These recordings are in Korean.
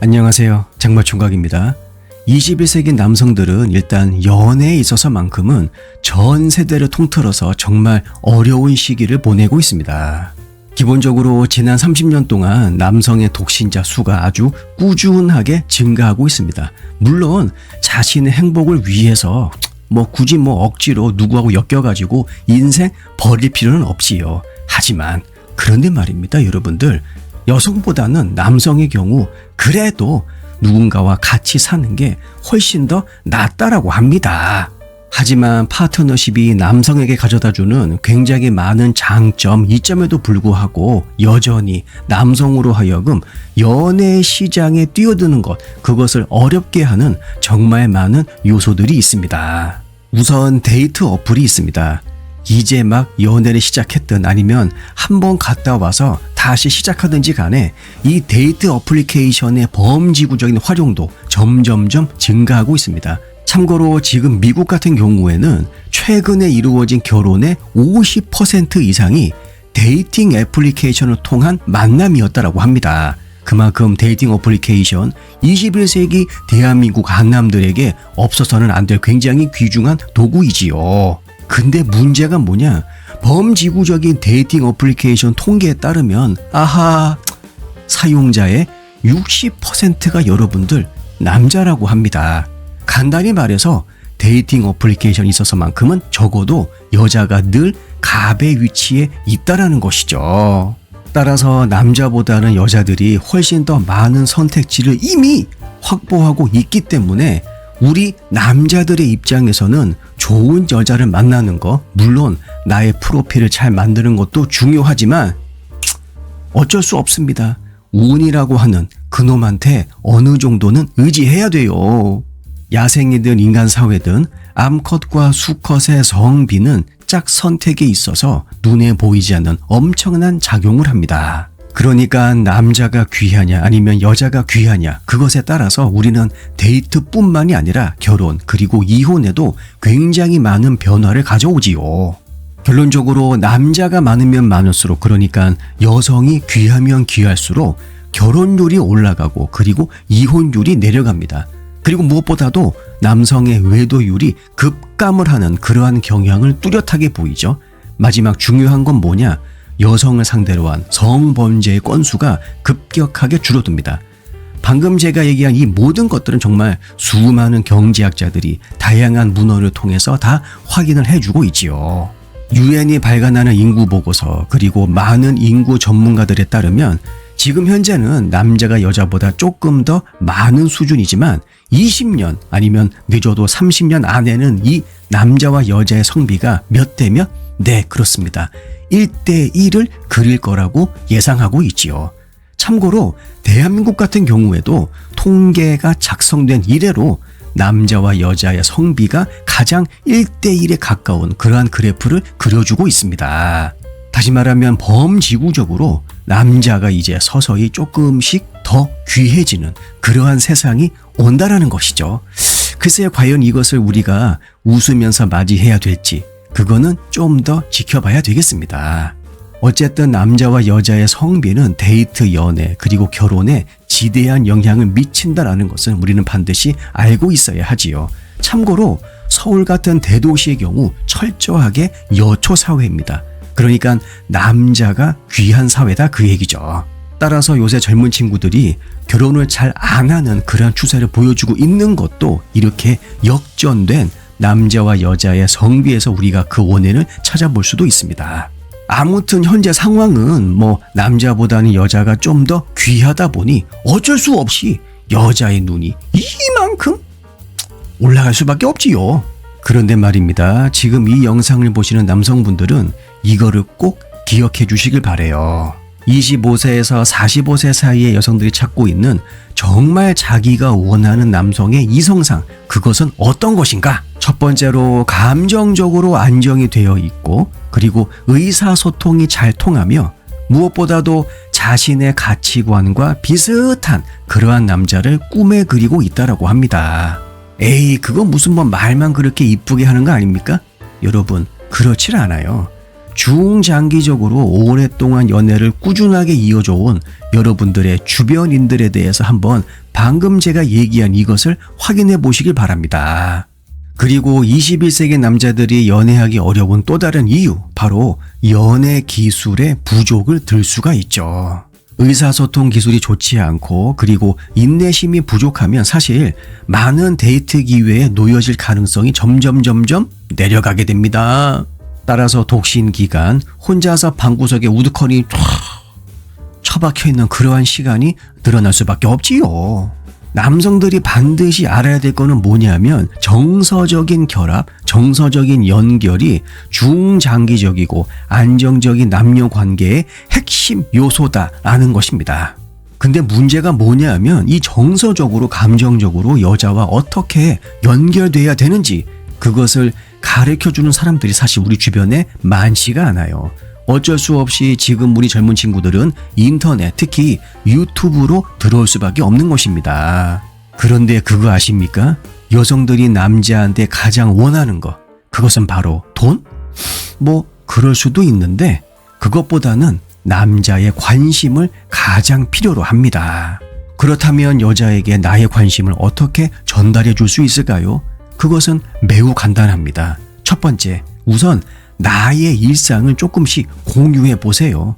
안녕하세요. 장마총각입니다. 21세기 남성들은 일단 연애에 있어서만큼은 전 세대를 통틀어서 정말 어려운 시기를 보내고 있습니다. 기본적으로 지난 30년 동안 남성의 독신자 수가 아주 꾸준하게 증가하고 있습니다. 물론 자신의 행복을 위해서 굳이 억지로 누구하고 엮여가지고 인생 버릴 필요는 없지요. 하지만 그런데 말입니다, 여러분들. 여성보다는 남성의 경우 그래도 누군가와 같이 사는 게 훨씬 더 낫다라고 합니다. 하지만 파트너십이 남성에게 가져다주는 굉장히 많은 장점, 이점에도 불구하고 여전히 남성으로 하여금 연애 시장에 뛰어드는 것, 그것을 어렵게 하는 정말 많은 요소들이 있습니다. 우선 데이트 어플이 있습니다. 이제 막 연애를 시작했든 아니면 한번 갔다 와서 다시 시작하든지 간에 이 데이트 어플리케이션의 범지구적인 활용도 점점점 증가하고 있습니다. 참고로 지금 미국 같은 경우에는 최근에 이루어진 결혼의 50% 이상이 데이팅 애플리케이션을 통한 만남이었다고 합니다. 그만큼 데이팅 어플리케이션 21세기 대한민국 한남들에게 없어서는 안 될 굉장히 귀중한 도구이지요. 근데 문제가 뭐냐? 범지구적인 데이팅 어플리케이션 통계에 따르면 사용자의 60%가 여러분들 남자라고 합니다. 간단히 말해서 데이팅 어플리케이션에 있어서만큼은 적어도 여자가 늘 갑의 위치에 있다라는 것이죠. 따라서 남자보다는 여자들이 훨씬 더 많은 선택지를 이미 확보하고 있기 때문에 우리 남자들의 입장에서는 좋은 여자를 만나는 거, 물론 나의 프로필을 잘 만드는 것도 중요하지만 어쩔 수 없습니다. 운이라고 하는 그놈한테 어느 정도는 의지해야 돼요. 야생이든 인간 사회든 암컷과 수컷의 성비는 짝 선택에 있어서 눈에 보이지 않는 엄청난 작용을 합니다. 그러니까 남자가 귀하냐 아니면 여자가 귀하냐, 그것에 따라서 우리는 데이트뿐만이 아니라 결혼 그리고 이혼에도 굉장히 많은 변화를 가져오지요. 결론적으로 남자가 많으면 많을수록, 그러니까 여성이 귀하면 귀할수록 결혼율이 올라가고 그리고 이혼율이 내려갑니다. 그리고 무엇보다도 남성의 외도율이 급감을 하는 그러한 경향을 뚜렷하게 보이죠. 마지막 중요한 건 뭐냐? 여성을 상대로 한 성범죄의 건수가 급격하게 줄어듭니다. 방금 제가 얘기한 이 모든 것들은 정말 수많은 경제학자들이 다양한 문헌을 통해서 다 확인을 해주고 있지요. 유엔이 발간하는 인구 보고서, 그리고 많은 인구 전문가들에 따르면 지금 현재는 남자가 여자보다 조금 더 많은 수준이지만 20년 아니면 늦어도 30년 안에는 이 남자와 여자의 성비가 몇 대 몇? 네, 그렇습니다. 1대1을 그릴 거라고 예상하고 있지요. 참고로 대한민국 같은 경우에도 통계가 작성된 이래로 남자와 여자의 성비가 가장 1대1에 가까운 그러한 그래프를 그려주고 있습니다. 다시 말하면 범지구적으로 남자가 이제 서서히 조금씩 더 귀해지는 그러한 세상이 온다라는 것이죠. 글쎄 과연 이것을 우리가 웃으면서 맞이해야 될지, 그거는 좀 더 지켜봐야 되겠습니다. 어쨌든 남자와 여자의 성비는 데이트, 연애, 그리고 결혼에 지대한 영향을 미친다라는 것은 우리는 반드시 알고 있어야 하지요. 참고로 서울 같은 대도시의 경우 철저하게 여초 사회입니다. 그러니까 남자가 귀한 사회다, 그 얘기죠. 따라서 요새 젊은 친구들이 결혼을 잘 안 하는 그런 추세를 보여주고 있는 것도 이렇게 역전된 남자와 여자의 성비에서 우리가 그 원인을 찾아볼 수도 있습니다. 아무튼 현재 상황은 남자보다는 여자가 좀 더 귀하다 보니 어쩔 수 없이 여자의 눈이 이만큼 올라갈 수밖에 없지요. 그런데 말입니다. 지금 이 영상을 보시는 남성분들은 이거를 꼭 기억해 주시길 바래요. 25세에서 45세 사이의 여성들이 찾고 있는 정말 자기가 원하는 남성의 이성상, 그것은 어떤 것인가? 첫 번째로 감정적으로 안정이 되어 있고, 그리고 의사소통이 잘 통하며 무엇보다도 자신의 가치관과 비슷한 그러한 남자를 꿈에 그리고 있다라고 합니다. 에이, 그거 무슨 말만 그렇게 이쁘게 하는 거 아닙니까? 여러분, 그렇질 않아요. 중장기적으로 오랫동안 연애를 꾸준하게 이어져온 여러분들의 주변인들에 대해서 한번 방금 제가 얘기한 이것을 확인해 보시길 바랍니다. 그리고 21세기 남자들이 연애하기 어려운 또 다른 이유, 바로 연애 기술의 부족을 들 수가 있죠. 의사소통 기술이 좋지 않고 그리고 인내심이 부족하면 사실 많은 데이트 기회에 놓여질 가능성이 점점 내려가게 됩니다. 따라서 독신 기간, 혼자서 방구석에 우두커니 처박혀 있는 그러한 시간이 늘어날 수밖에 없지요. 남성들이 반드시 알아야 될 거는 뭐냐면 정서적인 결합, 정서적인 연결이 중장기적이고 안정적인 남녀 관계의 핵심 요소다라는 것입니다. 근데 문제가 뭐냐면 이 정서적으로 감정적으로 여자와 어떻게 연결돼야 되는지 그것을 가르쳐주는 사람들이 사실 우리 주변에 많지가 않아요. 어쩔 수 없이 지금 우리 젊은 친구들은 인터넷, 특히 유튜브로 들어올 수밖에 없는 것입니다. 그런데 그거 아십니까? 여성들이 남자한테 가장 원하는 거, 그것은 바로 돈? 뭐 그럴 수도 있는데 그것보다는 남자의 관심을 가장 필요로 합니다. 그렇다면 여자에게 나의 관심을 어떻게 전달해 줄 수 있을까요? 그것은 매우 간단합니다. 첫 번째, 우선 나의 일상을 조금씩 공유해 보세요.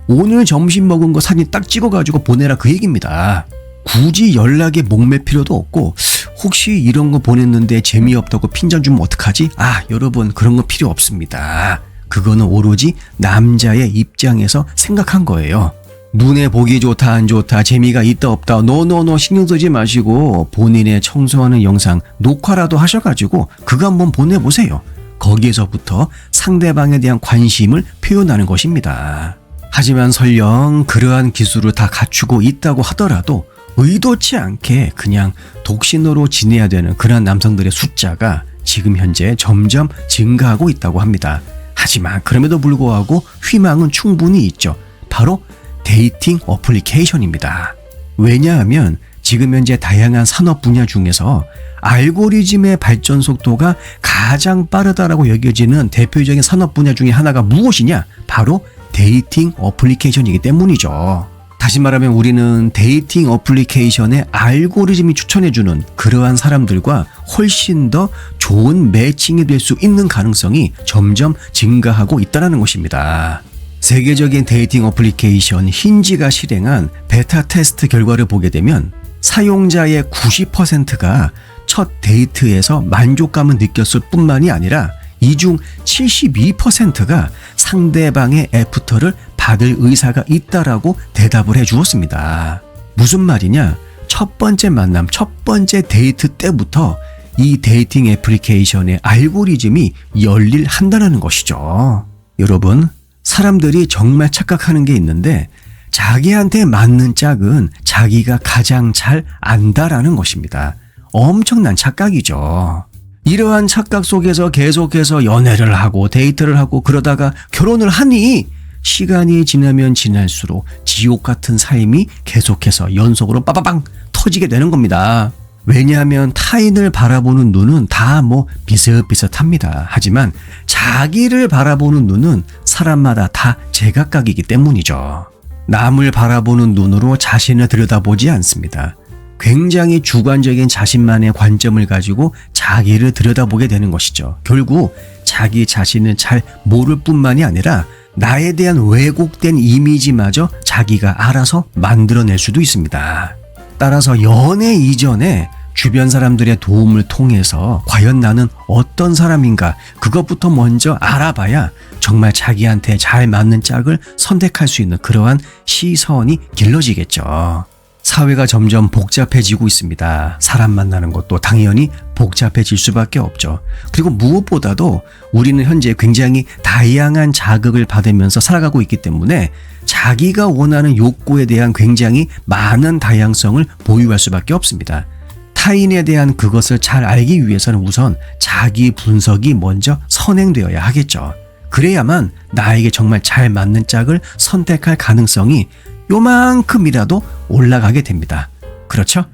오늘 점심 먹은 거 사진 딱 찍어가지고 보내라 그 얘기입니다. 굳이 연락에 목맬 필요도 없고 혹시 이런 거 보냈는데 재미없다고 핀잔 주면 어떡하지? 여러분 그런 거 필요 없습니다. 그거는 오로지 남자의 입장에서 생각한 거예요. 눈에 보기 좋다 안 좋다 재미가 있다 없다 노 신경 쓰지 마시고 본인의 청소하는 영상 녹화라도 하셔가지고 그거 한번 보내보세요. 거기에서부터 상대방에 대한 관심을 표현하는 것입니다. 하지만 설령 그러한 기술을 다 갖추고 있다고 하더라도 의도치 않게 그냥 독신으로 지내야 되는 그런 남성들의 숫자가 지금 현재 점점 증가하고 있다고 합니다. 하지만 그럼에도 불구하고 희망은 충분히 있죠. 바로 데이팅 어플리케이션입니다. 왜냐하면 지금 현재 다양한 산업 분야 중에서 알고리즘의 발전 속도가 가장 빠르다라고 여겨지는 대표적인 산업 분야 중에 하나가 무엇이냐? 바로 데이팅 어플리케이션이기 때문이죠. 다시 말하면 우리는 데이팅 어플리케이션의 알고리즘이 추천해주는 그러한 사람들과 훨씬 더 좋은 매칭이 될 수 있는 가능성이 점점 증가하고 있다는 것입니다. 세계적인 데이팅 어플리케이션 힌지가 실행한 베타 테스트 결과를 보게 되면 사용자의 90%가 첫 데이트에서 만족감을 느꼈을 뿐만이 아니라 이 중 72%가 상대방의 애프터를 받을 의사가 있다라고 대답을 해 주었습니다. 무슨 말이냐? 첫 번째 만남, 첫 번째 데이트 때부터 이 데이팅 애플리케이션의 알고리즘이 열일한다는 것이죠. 여러분, 사람들이 정말 착각하는 게 있는데 자기한테 맞는 짝은 자기가 가장 잘 안다라는 것입니다. 엄청난 착각이죠. 이러한 착각 속에서 계속해서 연애를 하고 데이트를 하고 그러다가 결혼을 하니 시간이 지나면 지날수록 지옥 같은 삶이 계속해서 연속으로 빠바방 터지게 되는 겁니다. 왜냐하면 타인을 바라보는 눈은 다 비슷비슷합니다. 하지만 자기를 바라보는 눈은 사람마다 다 제각각이기 때문이죠. 남을 바라보는 눈으로 자신을 들여다보지 않습니다. 굉장히 주관적인 자신만의 관점을 가지고 자기를 들여다보게 되는 것이죠. 결국 자기 자신을 잘 모를 뿐만이 아니라 나에 대한 왜곡된 이미지마저 자기가 알아서 만들어낼 수도 있습니다. 따라서 연애 이전에 주변 사람들의 도움을 통해서 과연 나는 어떤 사람인가 그것부터 먼저 알아봐야 정말 자기한테 잘 맞는 짝을 선택할 수 있는 그러한 시선이 길러지겠죠. 사회가 점점 복잡해지고 있습니다. 사람 만나는 것도 당연히 복잡해질 수밖에 없죠. 그리고 무엇보다도 우리는 현재 굉장히 다양한 자극을 받으면서 살아가고 있기 때문에 자기가 원하는 욕구에 대한 굉장히 많은 다양성을 보유할 수밖에 없습니다. 타인에 대한 그것을 잘 알기 위해서는 우선 자기 분석이 먼저 선행되어야 하겠죠. 그래야만 나에게 정말 잘 맞는 짝을 선택할 가능성이 요만큼이라도 올라가게 됩니다. 그렇죠?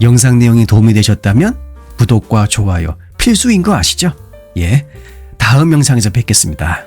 영상 내용이 도움이 되셨다면 구독과 좋아요 필수인 거 아시죠? 다음 영상에서 뵙겠습니다.